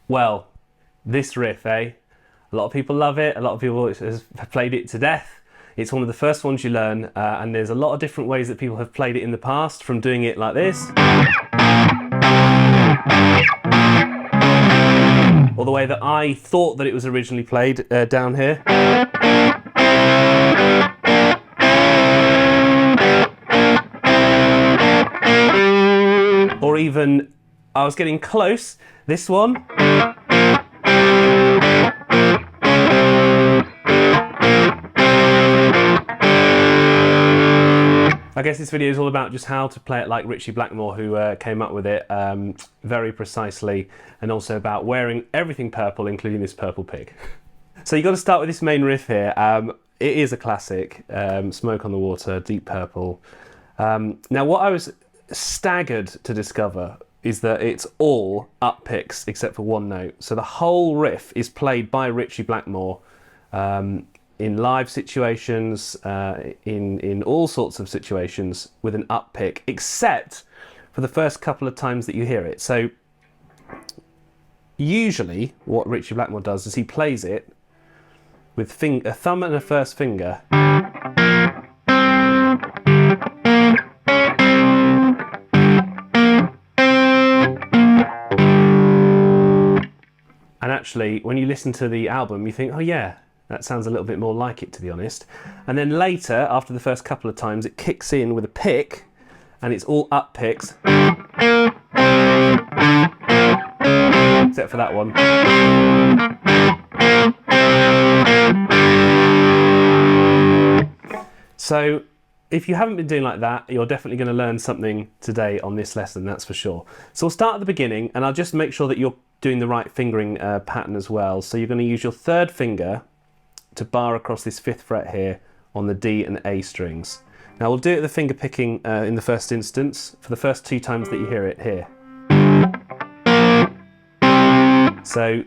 Well, this riff, eh? A lot of people love it, a lot of people have played it to death. It's one of the first ones you learn, and there's a lot of different ways that people have played it in the past, from doing it like this, or the way that I thought that it was originally played down here. Or even, I was getting close, this one. I guess this video is all about just how to play it like Ritchie Blackmore, who came up with it very precisely, and also about wearing everything purple, including this purple pig. So you've got to start with this main riff here. It is a classic, Smoke on the Water, Deep Purple. Now what I was staggered to discover is that it's all up picks except for one note. So the whole riff is played by Ritchie Blackmore in live situations, in all sorts of situations with an up pick, except for the first couple of times that you hear it. So usually what Ritchie Blackmore does is he plays it with a thumb and a first finger. And actually, when you listen to the album, you think, oh yeah, that sounds a little bit more like it, to be honest. And then later, after the first couple of times, it kicks in with a pick, and it's all up picks. Except for that one. So, if you haven't been doing like that, you're definitely going to learn something today on this lesson, that's for sure. So we'll start at the beginning, and I'll just make sure that you're doing the right fingering pattern as well. So you're going to use your third finger to bar across this 5th fret here on the D and A strings. Now we'll do it the finger picking in the first instance for the first 2 times that you hear it here. So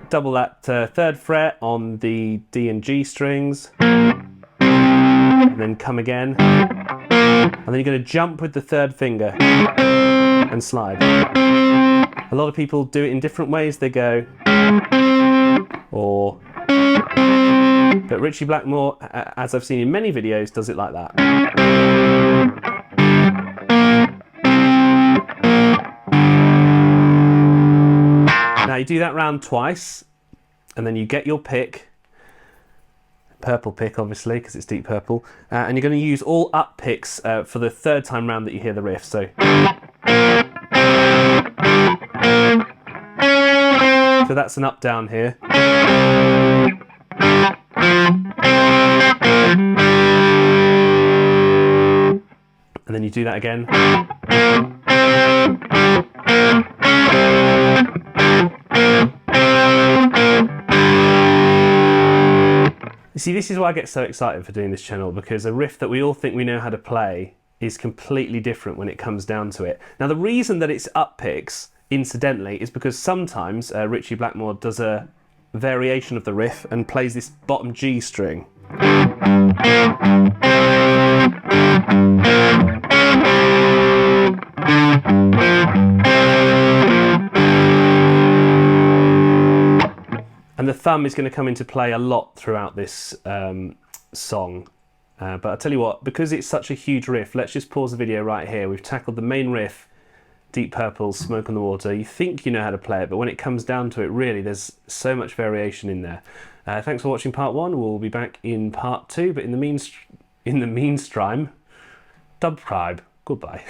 double that 3rd fret on the D and G strings, and then come again, and then you're going to jump with the 3rd finger and slide. A lot of people do it in different ways. They go, or, but Ritchie Blackmore, as I've seen in many videos, does it like that. Now you do that round twice, and then you get your pick, purple pick obviously, because it's deep purple, and you're going to use all up picks for the 3rd time round that you hear the riff. So that's an up down here. And then you do that again. You see, this is why I get so excited for doing this channel, because a riff that we all think we know how to play is completely different when it comes down to it. Now the reason that it's up picks, incidentally, is because sometimes Ritchie Blackmore does a variation of the riff and plays this bottom G string. And the thumb is going to come into play a lot throughout this song. But I'll tell you what, because it's such a huge riff, let's just pause the video right here. We've tackled the main riff, Deep Purple, Smoke on the Water. You think you know how to play it, but when it comes down to it, really, there's so much variation in there. Thanks for watching part 1. We'll be back in part 2, but in the meantime, subscribe. Goodbye.